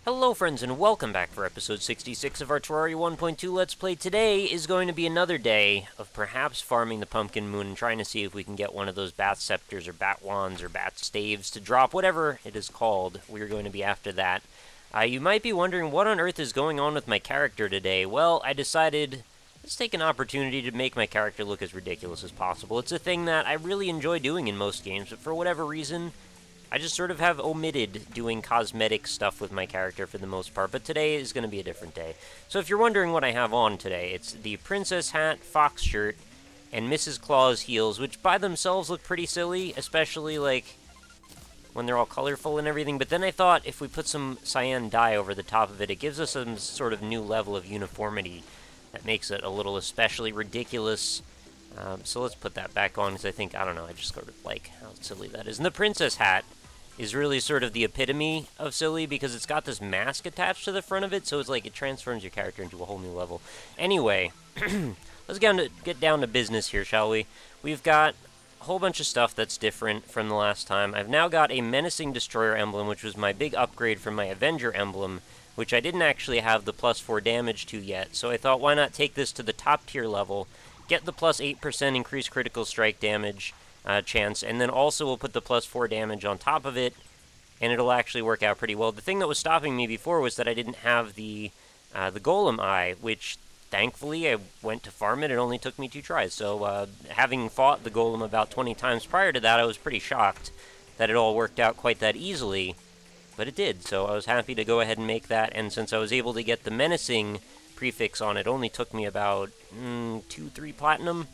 Hello friends and welcome back for episode 66 of our Terraria 1.2 Let's Play. Today is going to be another day of perhaps farming the Pumpkin Moon and trying to see if we can get one of those Bat Scepters or Bat Wands or Bat Staves to drop, whatever it is called. We're going to be after that. You might be wondering what on earth is going on with my character today. Well, I decided let's take an opportunity to make my character look as ridiculous as possible. It's a thing that I really enjoy doing in most games, but for whatever reason, I just sort of have omitted doing cosmetic stuff with my character for the most part, but today is going to be a different day. So if you're wondering what I have on today, it's the princess hat, fox shirt, and Mrs. Claus heels, which by themselves look pretty silly, especially, like, when they're all colorful and everything. But then I thought if we put some cyan dye over the top of it, it gives us some sort of new level of uniformity that makes it a little especially ridiculous. So let's put that back on, because I think, I don't know, I just sort of like how silly that is. And the princess hat is really sort of the epitome of silly, because it's got this mask attached to the front of it, so it's like it transforms your character into a whole new level. Anyway, let's get down to business here, shall we? We've got a whole bunch of stuff that's different from the last time. I've now got a Menacing Destroyer emblem, which was my big upgrade from my Avenger emblem, which I didn't actually have the +4 damage to yet, so I thought why not take this to the top tier level, get the +8% increased critical strike damage chance, and then also we'll put the +4 damage on top of it, and it'll actually work out pretty well. The thing that was stopping me before was that I didn't have the Golem Eye, which thankfully I went to farm it. It only took me 2 tries, so having fought the Golem about 20 times prior to that, I was pretty shocked that it all worked out quite that easily, but it did, so I was happy to go ahead and make that, and since I was able to get the Menacing prefix on it, only took me about 2-3 platinum.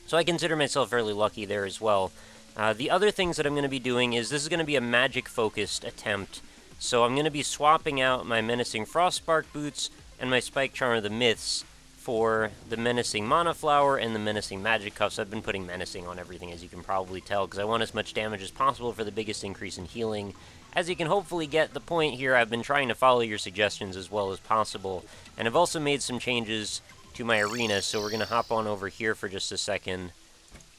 So I consider myself fairly lucky there as well. The other things that I'm going to be doing is this is going to be a magic-focused attempt. So I'm going to be swapping out my Menacing Frostspark boots and my Spike Charm of the Myths for the Menacing Mana Flower and the Menacing Magic Cuffs. I've been putting Menacing on everything, as you can probably tell, because I want as much damage as possible for the biggest increase in healing. As you can hopefully get the point here, I've been trying to follow your suggestions as well as possible, and I've also made some changes to my arena, so we're going to hop on over here for just a second.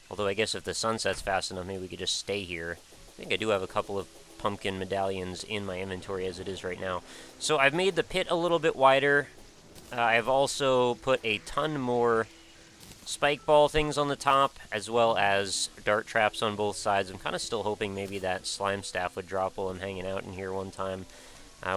Although I guess if the sun sets fast enough, maybe we could just stay here. I think I do have a couple of pumpkin medallions in my inventory as it is right now. So I've made the pit a little bit wider. I've also put a ton more spike ball things on the top, as well as dart traps on both sides. I'm kind of still hoping maybe that slime staff would drop while I'm hanging out in here one time.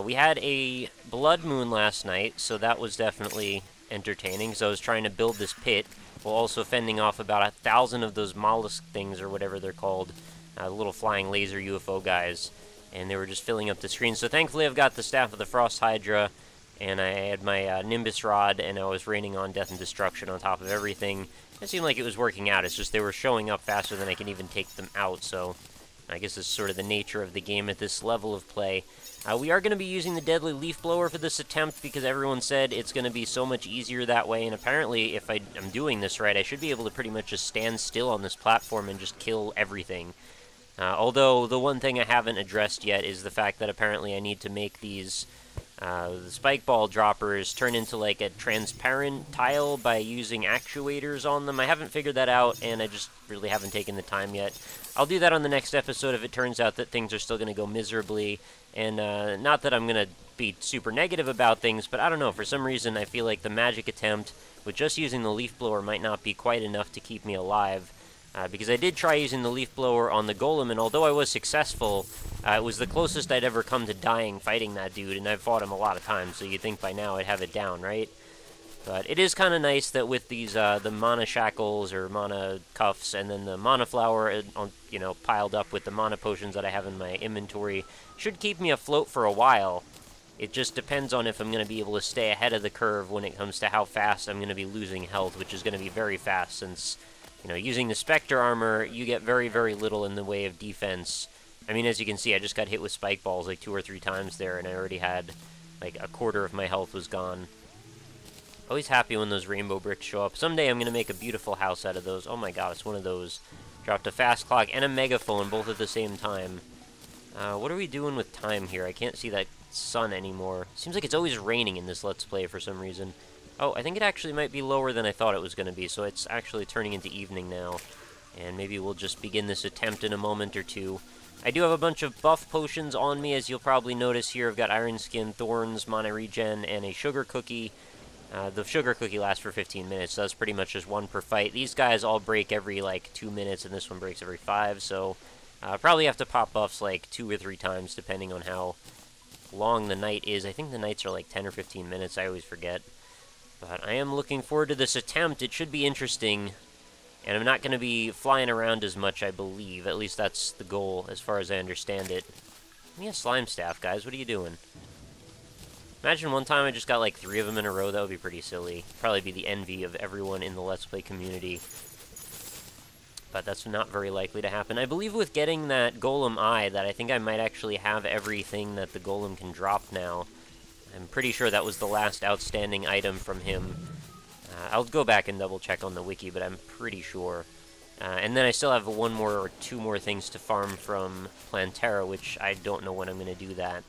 We had a blood moon last night, so that was definitely entertaining. So I was trying to build this pit while also fending off about 1,000 of those mollusk things, or whatever they're called, the little flying laser UFO guys, and they were just filling up the screen. So thankfully I've got the Staff of the Frost Hydra, and I had my Nimbus Rod, and I was raining on death and destruction on top of everything. It seemed like it was working out. It's just they were showing up faster than I can even take them out, so I guess it's sort of the nature of the game at this level of play. We are going to be using the Deadly Leaf Blower for this attempt because everyone said it's going to be so much easier that way, and apparently if I'm doing this right, I should be able to pretty much just stand still on this platform and just kill everything. Although the one thing I haven't addressed yet is the fact that apparently I need to make these the spike ball droppers turn into like a transparent tile by using actuators on them. I haven't figured that out, and I just really haven't taken the time yet. I'll do that on the next episode if it turns out that things are still going to go miserably. And not that I'm going to be super negative about things, but I don't know, for some reason I feel like the magic attempt with just using the leaf blower might not be quite enough to keep me alive. Because I did try using the leaf blower on the golem, and although I was successful, it was the closest I'd ever come to dying fighting that dude, and I've fought him a lot of times, so you'd think by now I'd have it down, right? But it is kind of nice that with these, the mana shackles or mana cuffs, and then the mana flower, you know, piled up with the mana potions that I have in my inventory, should keep me afloat for a while. It just depends on if I'm going to be able to stay ahead of the curve when it comes to how fast I'm going to be losing health, which is going to be very fast since, you know, using the Spectre armor, you get very, very little in the way of defense. I mean, as you can see, I just got hit with spike balls like 2 or 3 times there, and I already had, like, a quarter of my health was gone. Always happy when those rainbow bricks show up. Someday I'm going to make a beautiful house out of those. Oh my god, it's one of those. Dropped a fast clock and a megaphone both at the same time. What are we doing with time here? I can't see that sun anymore. Seems like it's always raining in this Let's Play for some reason. Oh, I think it actually might be lower than I thought it was going to be, so it's actually turning into evening now. And maybe we'll just begin this attempt in a moment or two. I do have a bunch of buff potions on me, as you'll probably notice here. I've got Iron Skin, Thorns, Mana Regen, and a Sugar Cookie. The Sugar Cookie lasts for 15 minutes, so that's pretty much just one per fight. These guys all break every, like, 2 minutes, and this one breaks every 5, so probably have to pop buffs, like, 2 or 3 times, depending on how long the night is. I think the nights are, like, 10 or 15 minutes. I always forget. But I am looking forward to this attempt. It should be interesting, and I'm not going to be flying around as much, I believe. At least that's the goal, as far as I understand it. Give me a slime staff, guys. What are you doing? Imagine one time I just got like 3 of them in a row. That would be pretty silly. Probably be the envy of everyone in the Let's Play community. But that's not very likely to happen. I believe with getting that Golem Eye, that I think I might actually have everything that the Golem can drop now. I'm pretty sure that was the last outstanding item from him. I'll go back and double check on the wiki, but I'm pretty sure. And then I still have 1 more or 2 more things to farm from Plantera, which I don't know when I'm going to do that.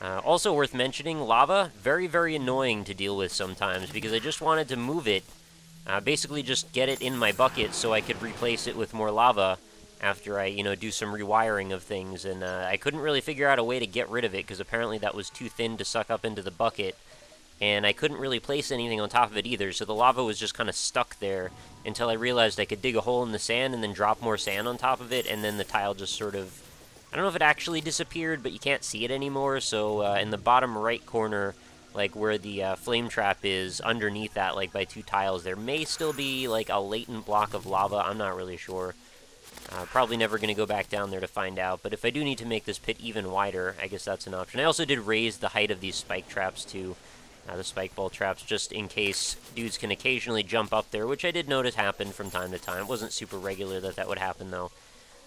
Also worth mentioning, lava, very, very annoying to deal with sometimes, because I just wanted to move it, basically just get it in my bucket so I could replace it with more lava after I, you know, do some rewiring of things, and I couldn't really figure out a way to get rid of it, because apparently that was too thin to suck up into the bucket, and I couldn't really place anything on top of it either, so the lava was just kind of stuck there until I realized I could dig a hole in the sand and then drop more sand on top of it, and then the tile just sort of, I don't know if it actually disappeared, but you can't see it anymore, so in the bottom right corner, like where the flame trap is, underneath that, like by 2 tiles, there may still be like a latent block of lava. I'm not really sure. Probably never going to go back down there to find out, but if I do need to make this pit even wider, I guess that's an option. I also did raise the height of these spike traps too, the spike ball traps, just in case dudes can occasionally jump up there, which I did notice happen from time to time. It wasn't super regular that that would happen though.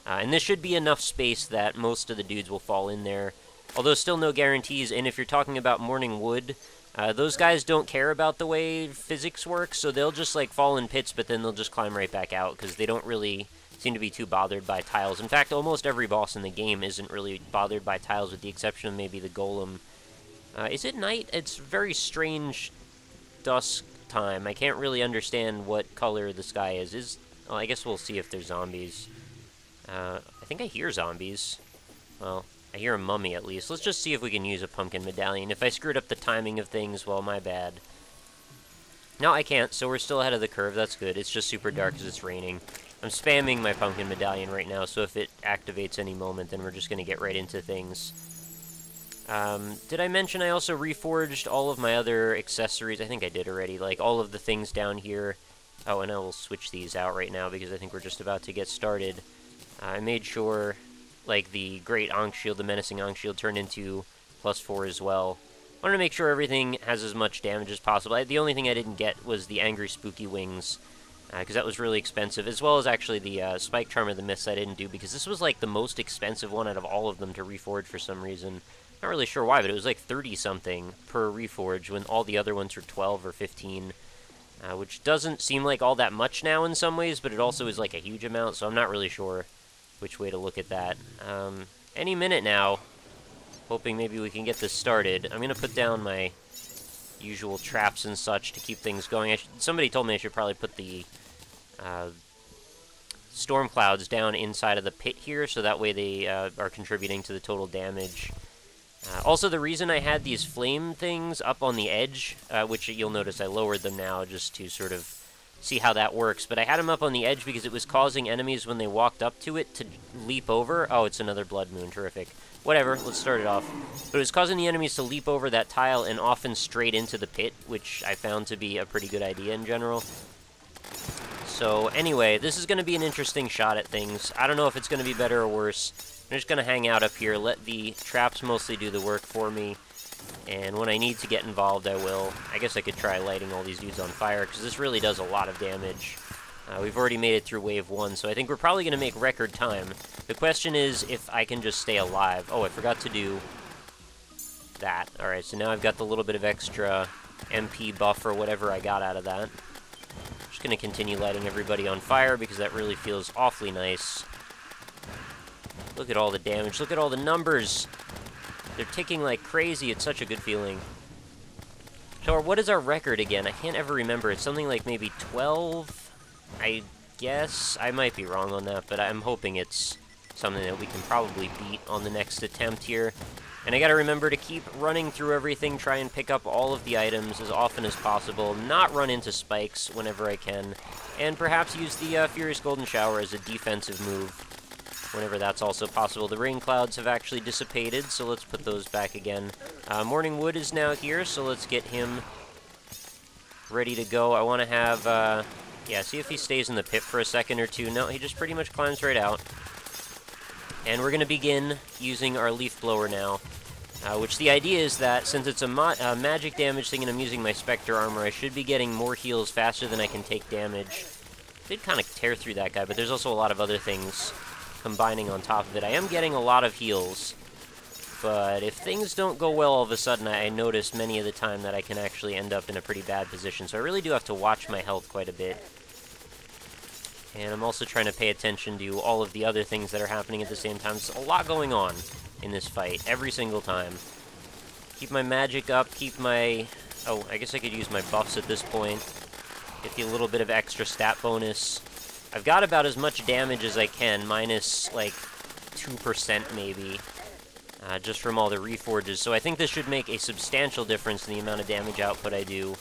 And this should be enough space that most of the dudes will fall in there. Although still no guarantees, and if you're talking about Morning Wood, those guys don't care about the way physics works, so they'll just like fall in pits, but then they'll just climb right back out, because they don't really seem to be too bothered by tiles. In fact, almost every boss in the game isn't really bothered by tiles, with the exception of maybe the Golem. Is it night? It's very strange dusk time. I can't really understand what color the sky is. Well, I guess we'll see if there's zombies. I think I hear zombies. Well, I hear a mummy at least. Let's just see if we can use a pumpkin medallion. If I screwed up the timing of things, well, my bad. No, I can't, so we're still ahead of the curve. That's good. It's just super dark because it's raining. I'm spamming my pumpkin medallion right now, so if it activates any moment, then we're just going to get right into things. Did I mention I also reforged all of my other accessories? I think I did already. Like, all of the things down here. Oh, and I will switch these out right now because I think we're just about to get started. I made sure, like, the Great Ankh Shield, the Menacing Ankh Shield, turned into +4 as well. I wanted to make sure everything has as much damage as possible. The only thing I didn't get was the Angry Spooky Wings, because that was really expensive, as well as actually the Spike Charm of the Mists I didn't do, because this was, like, the most expensive one out of all of them to reforge for some reason. Not really sure why, but it was, like, 30-something per reforge, when all the other ones were 12 or 15. Which doesn't seem like all that much now in some ways, but it also is, like, a huge amount, so I'm not really sure which way to look at that. Any minute now, hoping maybe we can get this started. I'm going to put down my usual traps and such to keep things going. Somebody told me I should probably put the storm clouds down inside of the pit here, so that way they are contributing to the total damage. Also, the reason I had these flame things up on the edge, which you'll notice I lowered them now just to sort of see how that works, but I had them up on the edge because it was causing enemies when they walked up to it to leap over. Oh, it's another blood moon. Terrific. Whatever, let's start it off. But it was causing the enemies to leap over that tile and often straight into the pit, which I found to be a pretty good idea in general. So anyway, this is going to be an interesting shot at things. I don't know if it's going to be better or worse. I'm just going to hang out up here, let the traps mostly do the work for me, and when I need to get involved, I will. I guess I could try lighting all these dudes on fire, because this really does a lot of damage. We've already made it through Wave 1, so I think we're probably going to make record time. The question is if I can just stay alive. Oh, I forgot to do that. Alright, so now I've got the little bit of extra MP buff or whatever I got out of that. Just going to continue lighting everybody on fire, because that really feels awfully nice. Look at all the damage. Look at all the numbers. They're ticking like crazy. It's such a good feeling. So what is our record again? I can't ever remember. It's something like maybe 12, I guess. I might be wrong on that, but I'm hoping it's something that we can probably beat on the next attempt here. And I gotta remember to keep running through everything, try and pick up all of the items as often as possible, not run into spikes whenever I can, and perhaps use the Furious Golden Shower as a defensive move whenever that's also possible. The rain clouds have actually dissipated, so let's put those back again. Morning Wood is now here, so let's get him ready to go. I want to have, yeah, see if he stays in the pit for a second or two. No, he just pretty much climbs right out. And we're going to begin using our Leaf Blower now, which the idea is that since it's a magic damage thing and I'm using my Spectre armor, I should be getting more heals faster than I can take damage. Did kind of tear through that guy, but there's also a lot of other things combining on top of it. I am getting a lot of heals, but if things don't go well all of a sudden, I notice many of the time that I can actually end up in a pretty bad position, so I really do have to watch my health quite a bit. And I'm also trying to pay attention to all of the other things that are happening at the same time. There's a lot going on in this fight, every single time. Keep my magic up, keep my... Oh, I guess I could use my buffs at this point. Get the little bit of extra stat bonus. I've got about as much damage as I can, minus, like, 2% maybe, just from all the reforges. So I think this should make a substantial difference in the amount of damage output I do.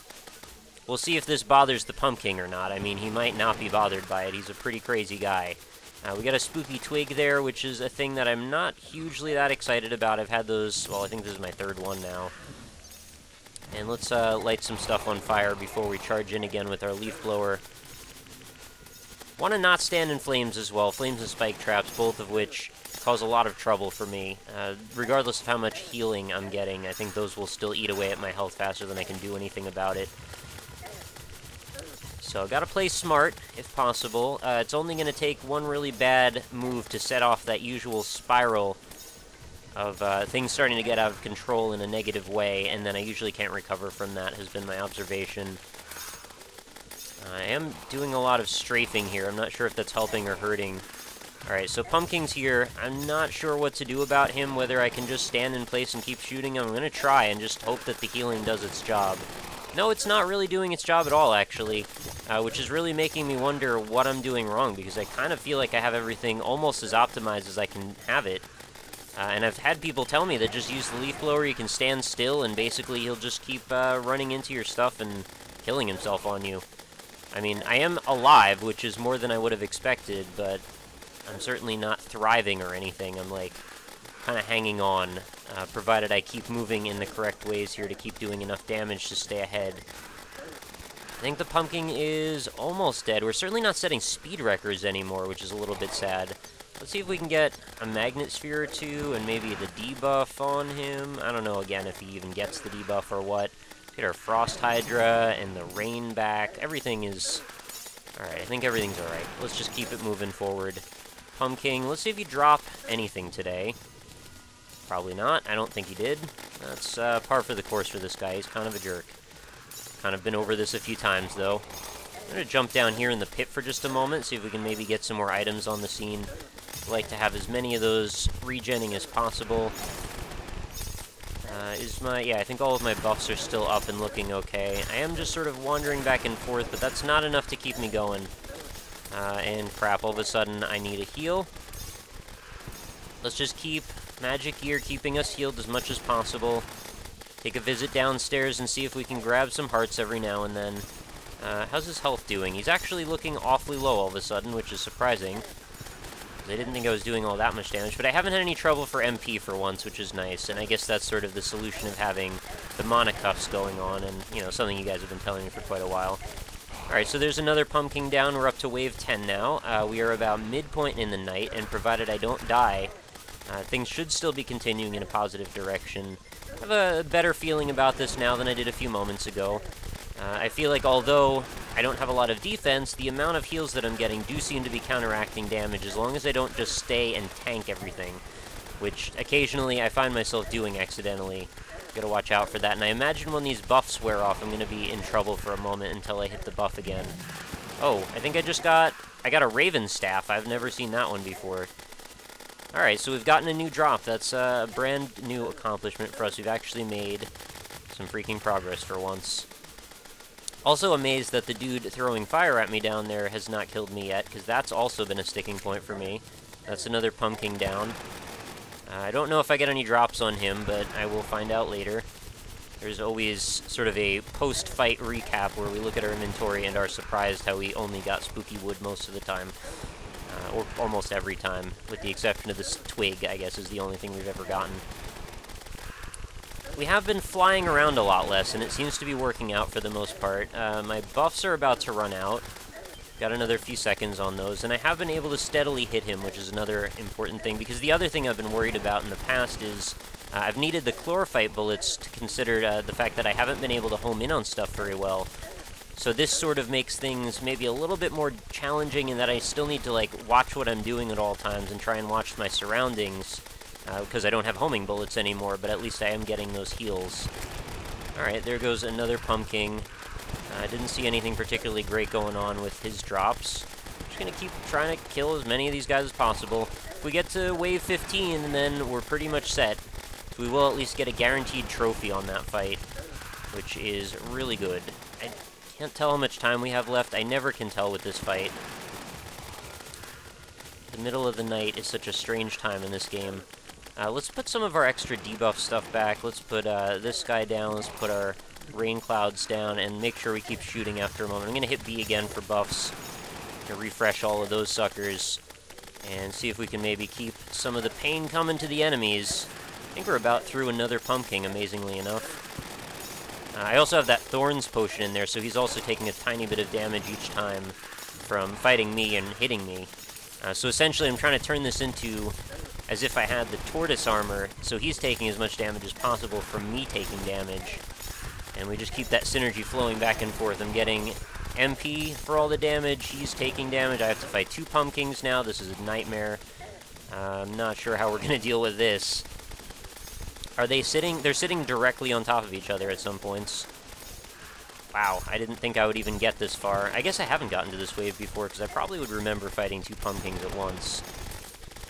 We'll see if this bothers the Pumpkin or not. I mean, he might not be bothered by it. He's a pretty crazy guy. We got a Spooky Twig there, which is a thing that I'm not hugely that excited about. I've had those, well, I think this is my third one now. And let's light some stuff on fire before we charge in again with our Leaf Blower. Want to not stand in flames as well. Flames and spike traps, both of which cause a lot of trouble for me. Regardless of how much healing I'm getting, I think those will still eat away at my health faster than I can do anything about it. So, gotta play smart, if possible. It's only gonna take one really bad move to set off that usual spiral of things starting to get out of control in a negative way, and then I usually can't recover from that, has been my observation. I am doing a lot of strafing here. I'm not sure if that's helping or hurting. Alright, so Pumpkin's here. I'm not sure what to do about him, whether I can just stand in place and keep shooting him. I'm gonna try and just hope that the healing does its job. No, it's not really doing its job at all, actually, which is really making me wonder what I'm doing wrong, because I kind of feel like I have everything almost as optimized as I can have it. And I've had people tell me that just use the Leaf Blower, you can stand still, and basically he'll just keep running into your stuff and killing himself on you. I mean, I am alive, which is more than I would have expected, but I'm certainly not thriving or anything. I'm, like, kind of hanging on, provided I keep moving in the correct ways here to keep doing enough damage to stay ahead. I think the Pumpkin is almost dead. We're certainly not setting speed records anymore, which is a little bit sad. Let's see if we can get a Magnet Sphere or two, and maybe the debuff on him. I don't know, again, if he even gets the debuff or what. Let's get our Frost Hydra and the Rain back. Everything is... Alright, I think everything's alright. Let's just keep it moving forward. Pumpkin, let's see if you drop anything today. Probably not. I don't think he did. That's par for the course for this guy. He's kind of a jerk. Kind of been over this a few times, though. I'm going to jump down here in the pit for just a moment, see if we can maybe get some more items on the scene. I'd like to have as many of those regenning as possible. Yeah, I think all of my buffs are still up and looking okay. I am just sort of wandering back and forth, but that's not enough to keep me going. And crap, all of a sudden I need a heal. Let's just keep Magic Gear keeping us healed as much as possible. Take a visit downstairs and see if we can grab some hearts every now and then. How's his health doing? He's actually looking awfully low all of a sudden, which is surprising. I didn't think I was doing all that much damage, but I haven't had any trouble for MP for once, which is nice, and I guess that's sort of the solution of having the mana cuffs going on, and, you know, something you guys have been telling me for quite a while. Alright, so there's another Pumpkin down. We're up to wave 10 now. We are about midpoint in the night, and provided I don't die, things should still be continuing in a positive direction. I have a better feeling about this now than I did a few moments ago. I feel like although I don't have a lot of defense, the amount of heals that I'm getting do seem to be counteracting damage as long as I don't just stay and tank everything, which occasionally I find myself doing accidentally. Gotta watch out for that, and I imagine when these buffs wear off, I'm gonna be in trouble for a moment until I hit the buff again. Oh, I think I got a Raven Staff. I've never seen that one before. Alright, so we've gotten a new drop. That's a brand new accomplishment for us. We've actually made some freaking progress for once. Also amazed that the dude throwing fire at me down there has not killed me yet, because that's also been a sticking point for me. That's another pumpkin down. I don't know if I get any drops on him, but I will find out later. There's always sort of a post-fight recap where we look at our inventory and are surprised how we only got spooky wood most of the time. Or almost every time, with the exception of this twig, I guess, is the only thing we've ever gotten. We have been flying around a lot less, and it seems to be working out for the most part. My buffs are about to run out. Got another few seconds on those, and I have been able to steadily hit him, which is another important thing, because the other thing I've been worried about in the past is I've needed the chlorophyte bullets to consider the fact that I haven't been able to home in on stuff very well. So this sort of makes things maybe a little bit more challenging in that I still need to, like, watch what I'm doing at all times and try and watch my surroundings, because I don't have homing bullets anymore, but at least I am getting those heals. Alright, there goes another pumpkin. I didn't see anything particularly great going on with his drops. Just gonna keep trying to kill as many of these guys as possible. If we get to wave 15, then we're pretty much set. So we will at least get a guaranteed trophy on that fight, which is really good. I can't tell how much time we have left. I never can tell with this fight. The middle of the night is such a strange time in this game. Let's put some of our extra debuff stuff back. Let's put this guy down. Let's put our rain clouds down and make sure we keep shooting after a moment. I'm going to hit B again for buffs to refresh all of those suckers and see if we can maybe keep some of the pain coming to the enemies. I think we're about through another pumpkin, amazingly enough. I also have that Thorns potion in there, so he's also taking a tiny bit of damage each time from fighting me and hitting me. So essentially I'm trying to turn this into as if I had the tortoise armor, so he's taking as much damage as possible from me taking damage. And we just keep that synergy flowing back and forth. I'm getting MP for all the damage, he's taking damage. I have to fight 2 pumpkins now, this is a nightmare. I'm not sure how we're going to deal with this. Are they sitting? They're sitting directly on top of each other at some points. Wow, I didn't think I would even get this far. I guess I haven't gotten to this wave before, because I probably would remember fighting 2 pumpkins at once.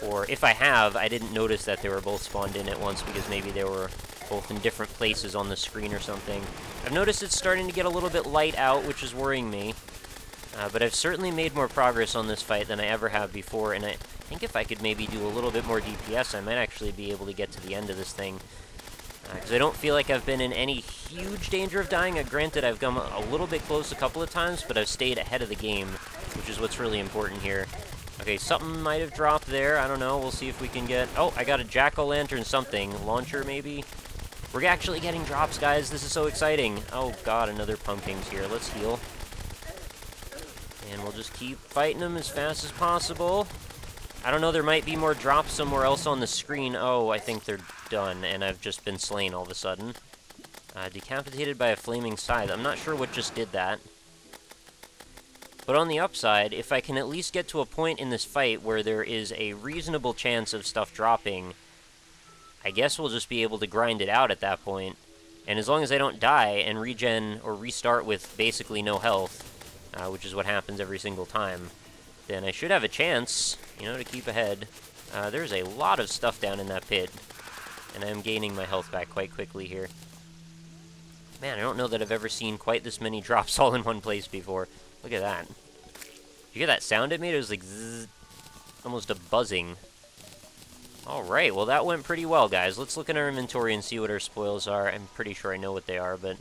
Or if I have, I didn't notice that they were both spawned in at once, because maybe they were both in different places on the screen or something. I've noticed it's starting to get a little bit light out, which is worrying me. But I've certainly made more progress on this fight than I ever have before, and I think if I could maybe do a little bit more DPS, I might actually be able to get to the end of this thing. Because I don't feel like I've been in any huge danger of dying. Granted, I've come a little bit close a couple of times, but I've stayed ahead of the game, which is what's really important here. Okay, something might have dropped there. I don't know. We'll see if we can get... Oh, I got a jack-o'-lantern something. Launcher, maybe? We're actually getting drops, guys. This is so exciting. Oh, God, another pumpkin's here. Let's heal. And we'll just keep fighting them as fast as possible. I don't know, there might be more drops somewhere else on the screen. Oh, I think they're done, and I've just been slain all of a sudden. Decapitated by a flaming scythe. I'm not sure what just did that. But on the upside, if I can at least get to a point in this fight where there is a reasonable chance of stuff dropping, I guess we'll just be able to grind it out at that point. And as long as I don't die and regen or restart with basically no health, which is what happens every single time, then I should have a chance, you know, to keep ahead. There's a lot of stuff down in that pit, and I'm gaining my health back quite quickly here. Man, I don't know that I've ever seen quite this many drops all in one place before. Look at that. Did you hear that sound it made? It was like zzz, almost a buzzing. Alright, well that went pretty well, guys. Let's look at our inventory and see what our spoils are. I'm pretty sure I know what they are, but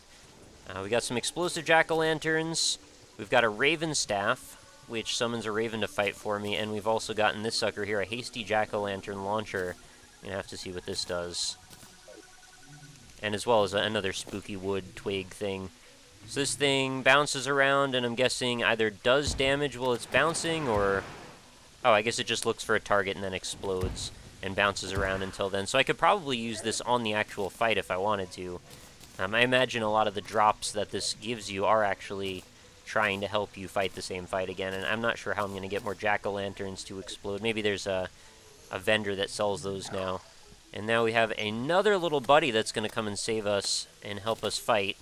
we got some explosive jack-o'-lanterns. We've got a raven staff, which summons a raven to fight for me, and we've also gotten this sucker here, a hasty jack-o'-lantern launcher. I'm gonna have to see what this does. And as well as another spooky wood twig thing. So this thing bounces around, and I'm guessing either does damage while it's bouncing, or... Oh, I guess it just looks for a target and then explodes, and bounces around until then. So I could probably use this on the actual fight if I wanted to. I imagine a lot of the drops that this gives you are actually trying to help you fight the same fight again, and I'm not sure how I'm going to get more jack-o'-lanterns to explode. Maybe there's a vendor that sells those now. And now we have another little buddy that's going to come and save us and help us fight.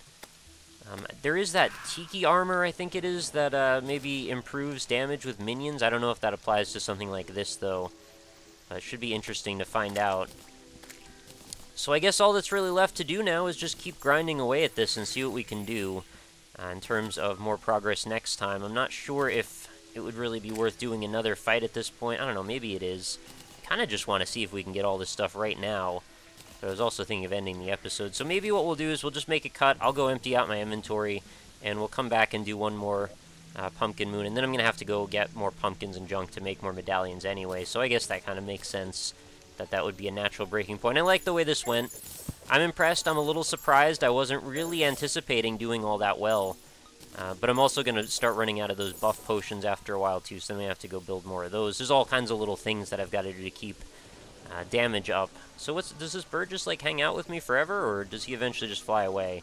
There is that tiki armor, I think it is, that maybe improves damage with minions. I don't know if that applies to something like this, though. It should be interesting to find out. So I guess all that's really left to do now is just keep grinding away at this and see what we can do in terms of more progress next time. I'm not sure if it would really be worth doing another fight at this point. I don't know, maybe it is. I kind of just want to see if we can get all this stuff right now. But I was also thinking of ending the episode. So maybe what we'll do is we'll just make a cut. I'll go empty out my inventory, and we'll come back and do one more Pumpkin Moon. And then I'm going to have to go get more pumpkins and junk to make more medallions anyway. So I guess that kind of makes sense that that would be a natural breaking point. I like the way this went. I'm impressed. I'm a little surprised. I wasn't really anticipating doing all that well. But I'm also going to start running out of those buff potions after a while, too. So then we have to go build more of those. There's all kinds of little things that I've got to do to keep damage up. So does this bird just, like, hang out with me forever, or does he eventually just fly away?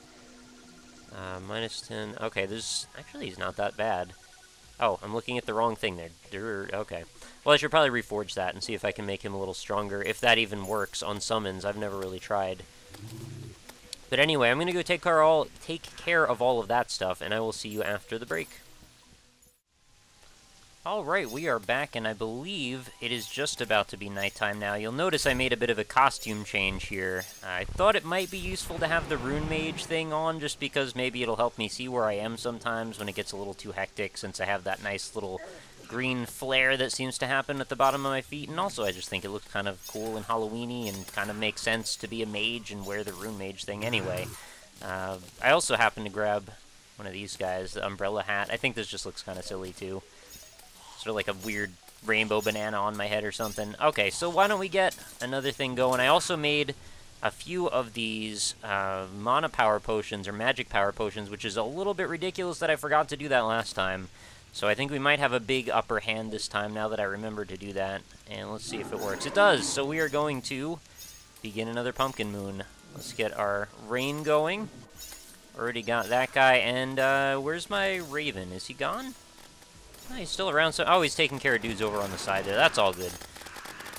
Minus 10. Okay, actually, he's not that bad. Oh, I'm looking at the wrong thing there. Okay. Well, I should probably reforge that and see if I can make him a little stronger, if that even works on summons. I've never really tried. But anyway, I'm going to go take care of all of that stuff, and I will see you after the break. Alright, we are back, and I believe it is just about to be nighttime now. You'll notice I made a bit of a costume change here. I thought it might be useful to have the Rune Mage thing on, just because maybe it'll help me see where I am sometimes when it gets a little too hectic, since I have that nice little green flare that seems to happen at the bottom of my feet, and also I just think it looks kind of cool and Halloween-y and kind of makes sense to be a mage and wear the Rune Mage thing anyway. I also happen to grab one of these guys, the umbrella hat. I think this just looks kind of silly too. Sort of like a weird rainbow banana on my head or something. Okay, so why don't we get another thing going? I also made a few of these mana power potions or magic power potions, which is a little bit ridiculous that I forgot to do that last time. So I think we might have a big upper hand this time now that I remember to do that. And let's see if it works. It does! So we are going to begin another Pumpkin Moon. Let's get our rain going. Already got that guy. And where's my Raven? Is he gone? Oh, he's still around. So he's taking care of dudes over on the side there. That's all good.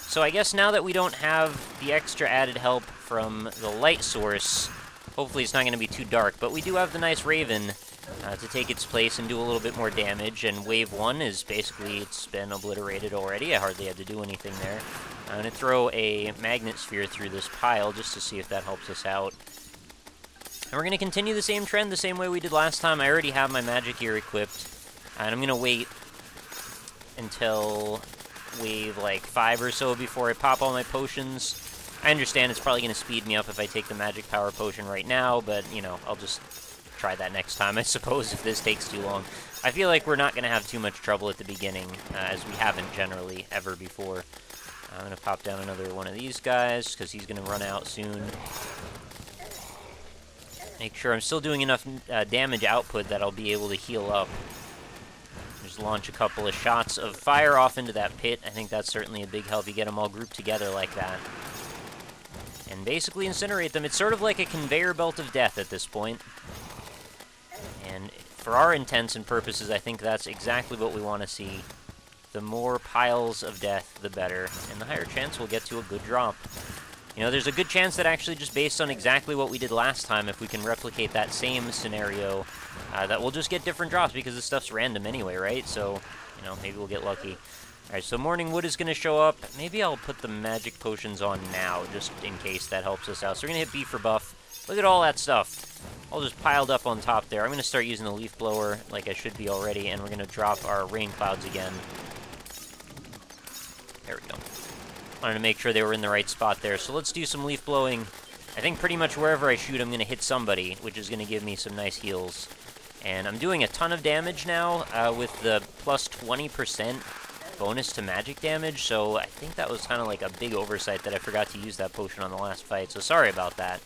So I guess now that we don't have the extra added help from the light source, hopefully it's not going to be too dark. But we do have the nice Raven to take its place and do a little bit more damage, and wave 1 is basically, it's been obliterated already. I hardly had to do anything there. I'm going to throw a magnet sphere through this pile just to see if that helps us out. And we're going to continue the same trend the same way we did last time. I already have my magic gear equipped, and I'm going to wait until wave like 5 or so before I pop all my potions. I understand it's probably going to speed me up if I take the magic power potion right now, but, you know, I'll just try that next time, I suppose, if this takes too long. I feel like we're not going to have too much trouble at the beginning, as we haven't generally ever before. I'm going to pop down another one of these guys, because he's going to run out soon. Make sure I'm still doing enough damage output that I'll be able to heal up. Just launch a couple of shots of fire off into that pit. I think that's certainly a big help. You get them all grouped together like that. And basically incinerate them. It's sort of like a conveyor belt of death at this point. And for our intents and purposes, I think that's exactly what we want to see. The more piles of death, the better. And the higher chance we'll get to a good drop. You know, there's a good chance that actually just based on exactly what we did last time, if we can replicate that same scenario, that we'll just get different drops because this stuff's random anyway, right? So, you know, maybe we'll get lucky. Alright, so Morning Wood is going to show up. Maybe I'll put the magic potions on now, just in case that helps us out. So we're going to hit B for buff. Look at all that stuff. All just piled up on top there. I'm going to start using the leaf blower like I should be already, and we're going to drop our rain clouds again. There we go. Wanted to make sure they were in the right spot there. So let's do some leaf blowing. I think pretty much wherever I shoot, I'm going to hit somebody, which is going to give me some nice heals. And I'm doing a ton of damage now with the plus 20% bonus to magic damage, so I think that was kind of like a big oversight that I forgot to use that potion on the last fight, so sorry about that.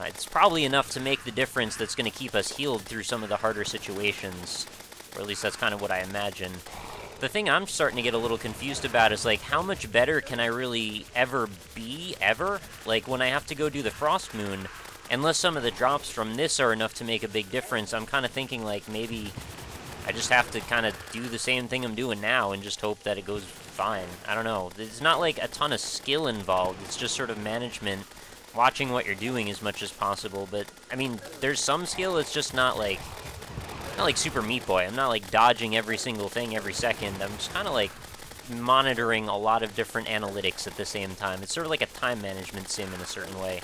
It's probably enough to make the difference that's going to keep us healed through some of the harder situations, or at least that's kind of what I imagine. The thing I'm starting to get a little confused about is, like, how much better can I really ever be, ever? Like, when I have to go do the Frost Moon, unless some of the drops from this are enough to make a big difference, I'm kind of thinking, like, maybe I just have to kind of do the same thing I'm doing now and just hope that it goes fine. I don't know. There's not, like, a ton of skill involved. It's just sort of management, watching what you're doing as much as possible. But, I mean, there's some skill. It's just not like Super Meat Boy. I'm not, like, dodging every single thing every second. I'm just kind of, like, monitoring a lot of different analytics at the same time. It's sort of like a time management sim in a certain way.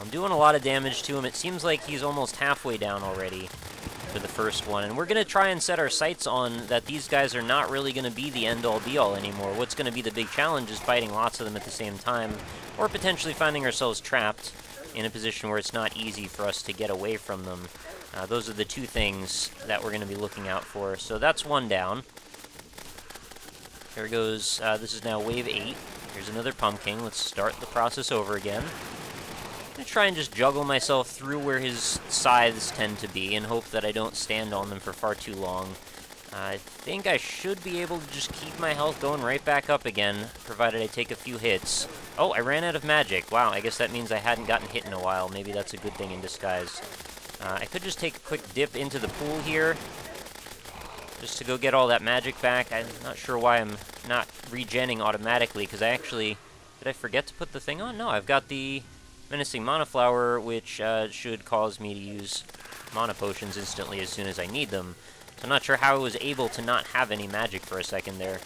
I'm doing a lot of damage to him. It seems like he's almost halfway down already. for the first one. And we're going to try and set our sights on that these guys are not really going to be the end-all be-all anymore. What's going to be the big challenge is fighting lots of them at the same time, or potentially finding ourselves trapped in a position where it's not easy for us to get away from them. Those are the two things that we're going to be looking out for. So that's one down. There goes, this is now wave 8. Here's another pumpkin. Let's start the process over again. I'm going to try and just juggle myself through where his scythes tend to be and hope that I don't stand on them for far too long. I think I should be able to just keep my health going right back up again, provided I take a few hits. Oh, I ran out of magic. Wow, I guess that means I hadn't gotten hit in a while. Maybe that's a good thing in disguise. I could just take a quick dip into the pool here, just to go get all that magic back. I'm not sure why I'm not regenning automatically, because I actually... Did I forget to put the thing on? No, I've got the Menacing Mana Flower, which should cause me to use Mana Potions instantly as soon as I need them. So I'm not sure how I was able to not have any magic for a second there.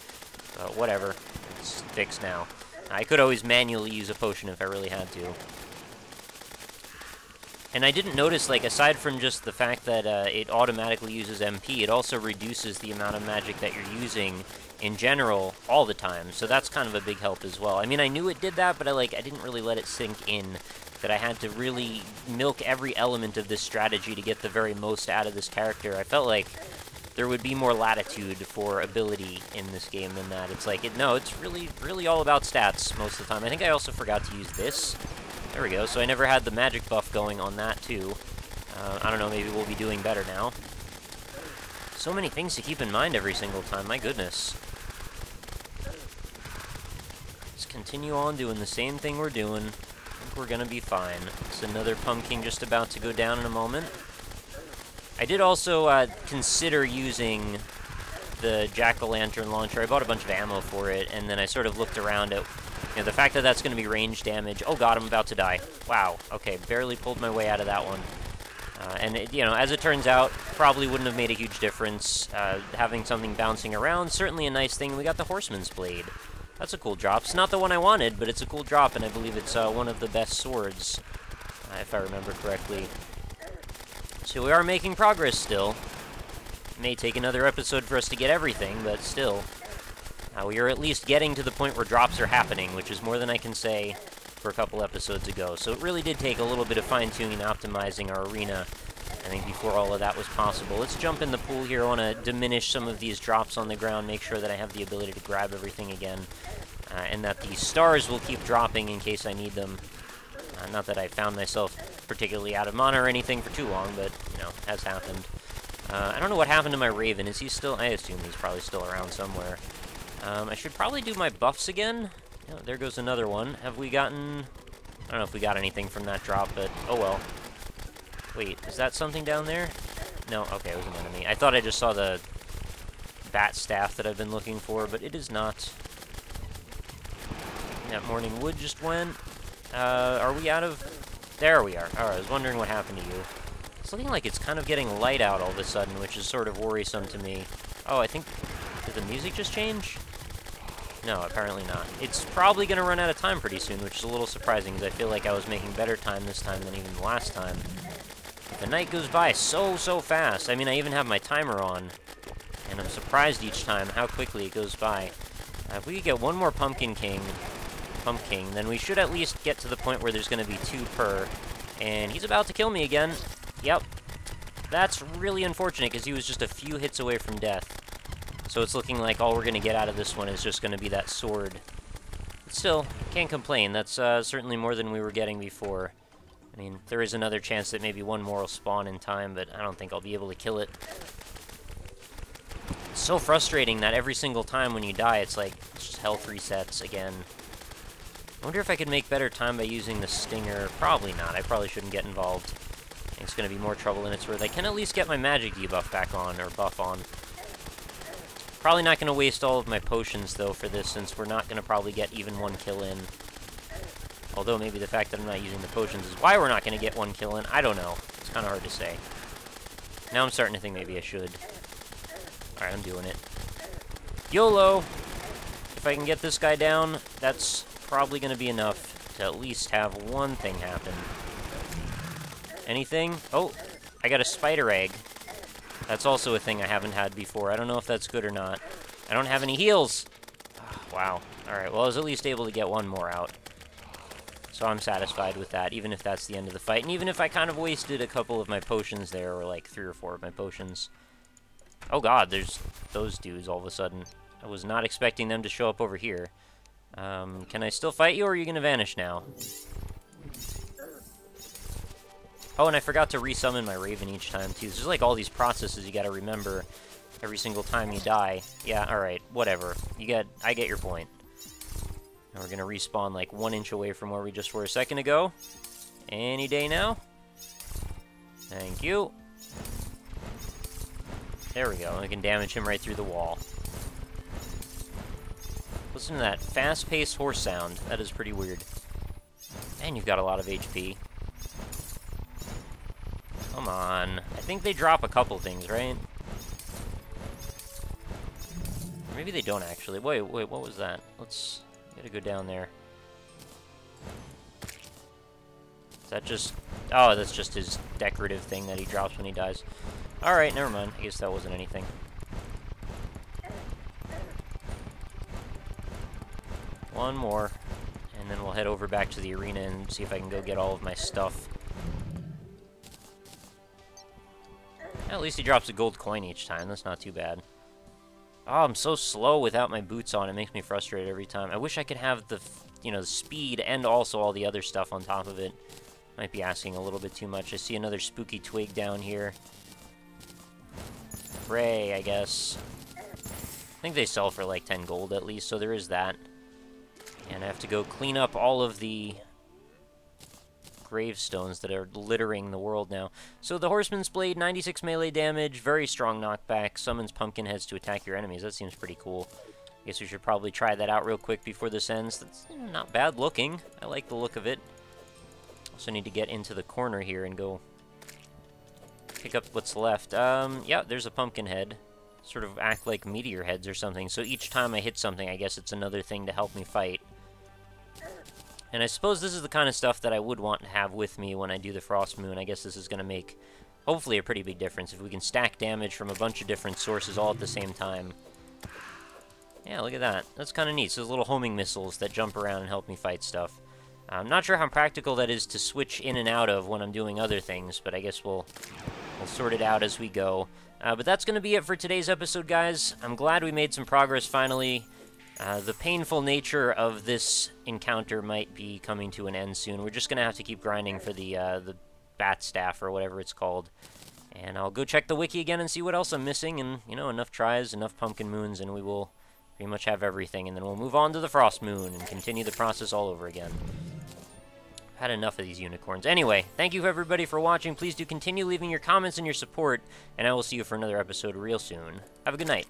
But whatever. It's fixed now. I could always manually use a potion if I really had to. And I didn't notice, like, aside from just the fact that it automatically uses MP, it also reduces the amount of magic that you're using in general all the time. So that's kind of a big help as well. I mean, I knew it did that, but I didn't really let it sink in that I had to really milk every element of this strategy to get the very most out of this character. I felt like there would be more latitude for ability in this game than that. It's like, no, it's really all about stats most of the time. I think I also forgot to use this. There we go, so I never had the magic buff going on that, too. I don't know, maybe we'll be doing better now. So many things to keep in mind every single time, my goodness. Let's continue on doing the same thing we're doing. I think we're gonna be fine. It's another pumpkin just about to go down in a moment. I did also consider using the jack-o'-lantern launcher. I bought a bunch of ammo for it, and then I sort of looked around at the fact that that's going to be range damage. Oh god, I'm about to die. Wow. Okay, barely pulled my way out of that one. And, as it turns out, probably wouldn't have made a huge difference. Having something bouncing around, certainly a nice thing. We got the Horseman's Blade. That's a cool drop. It's not the one I wanted, but it's a cool drop, and I believe it's one of the best swords, if I remember correctly. So we are making progress still. It may take another episode for us to get everything, but still. We are at least getting to the point where drops are happening, which is more than I can say for a couple episodes ago. So it really did take a little bit of fine-tuning and optimizing our arena, I think, before all of that was possible. Let's jump in the pool here. I want to diminish some of these drops on the ground, make sure that I have the ability to grab everything again, and that the stars will keep dropping in case I need them. Not that I found myself particularly out of mana or anything for too long, but, has happened. I don't know what happened to my Raven. Is he still... I assume he's probably still around somewhere. I should probably do my buffs again. Oh, there goes another one. Have we gotten... I don't know if we got anything from that drop, but oh well. Wait, is that something down there? No, okay, it was an enemy. I thought I just saw the bat staff that I've been looking for, but it is not. That morning wood just went. Are we out of... There we are. Alright, I was wondering what happened to you. It's looking like it's kind of getting light out all of a sudden, which is sort of worrisome to me. Oh, I think... Did the music just change? No, apparently not. It's probably going to run out of time pretty soon, which is a little surprising, because I feel like I was making better time this time than even the last time. But the night goes by so fast. I mean, I even have my timer on, and I'm surprised each time how quickly it goes by. If we could get one more Pumpkin King, then we should at least get to the point where there's going to be 2 per. And he's about to kill me again. Yep. That's really unfortunate, because he was just a few hits away from death. So it's looking like all we're going to get out of this one is just going to be that sword. But still, can't complain. That's certainly more than we were getting before. I mean, there is another chance that maybe one more will spawn in time, but I don't think I'll be able to kill it. It's so frustrating that every single time when you die, it's like, it's just health resets again. I wonder if I could make better time by using the Stinger. Probably not. I probably shouldn't get involved. I think it's going to be more trouble than it's worth. I can at least get my magic debuff back on, or buff on. Probably not going to waste all of my potions, though, for this, since we're not going to probably get even 1 kill in. Although maybe the fact that I'm not using the potions is why we're not going to get 1 kill in. I don't know. It's kind of hard to say. Now I'm starting to think maybe I should. Alright, I'm doing it. YOLO! If I can get this guy down, that's probably going to be enough to at least have one thing happen. Anything? Oh, I got a spider egg. That's also a thing I haven't had before. I don't know if that's good or not. I don't have any heals. Oh, wow. Alright, well, I was at least able to get one more out. So I'm satisfied with that, even if that's the end of the fight. And even if I kind of wasted a couple of my potions there, or like 3 or 4 of my potions. Oh god, there's those dudes all of a sudden. I was not expecting them to show up over here. Can I still fight you, or are you going to vanish now? Oh, and I forgot to resummon my Raven each time, too. There's like all these processes you gotta remember every single time you die. Yeah, alright, whatever. I get your point. Now we're gonna respawn like 1 inch away from where we just were a second ago. Any day now. Thank you. There we go. I can damage him right through the wall. Listen to that fast-paced horse sound. That is pretty weird. And you've got a lot of HP. Come on. I think they drop a couple things, right? Maybe they don't actually. Wait, what was that? Let's... gotta go down there. Is that just... oh, that's just his decorative thing that he drops when he dies. Alright, never mind. I guess that wasn't anything. One more. And then we'll head over back to the arena and see if I can go get all of my stuff. At least he drops a gold coin each time. That's not too bad. Oh, I'm so slow without my boots on. It makes me frustrated every time. I wish I could have the, you know, the speed and also all the other stuff on top of it. Might be asking a little bit too much. I see another spooky twig down here. Pray, I guess. I think they sell for like 10 gold at least, so there is that. And I have to go clean up all of the gravestones that are littering the world now. So the Horseman's Blade, 96 melee damage, very strong knockback, summons pumpkin heads to attack your enemies. That seems pretty cool. I guess we should probably try that out real quick before this ends. That's not bad looking. I like the look of it. Also need to get into the corner here and go pick up what's left. Yeah, there's a pumpkin head. Sort of act like meteor heads or something. So each time I hit something, I guess it's another thing to help me fight. And I suppose this is the kind of stuff that I would want to have with me when I do the Frost Moon. I guess this is going to make, hopefully, a pretty big difference if we can stack damage from a bunch of different sources all at the same time. Yeah, look at that. That's kind of neat. So those little homing missiles that jump around and help me fight stuff. I'm not sure how practical that is to switch in and out of when I'm doing other things, but I guess we'll sort it out as we go. But that's going to be it for today's episode, guys. I'm glad we made some progress finally. The painful nature of this encounter might be coming to an end soon. We're just going to have to keep grinding for the bat staff or whatever it's called. And I'll go check the wiki again and see what else I'm missing. And, you know, enough tries, enough pumpkin moons, and we will pretty much have everything. And then we'll move on to the Frost Moon and continue the process all over again. I've had enough of these unicorns. Anyway, thank you everybody for watching. Please do continue leaving your comments and your support. And I will see you for another episode real soon. Have a good night.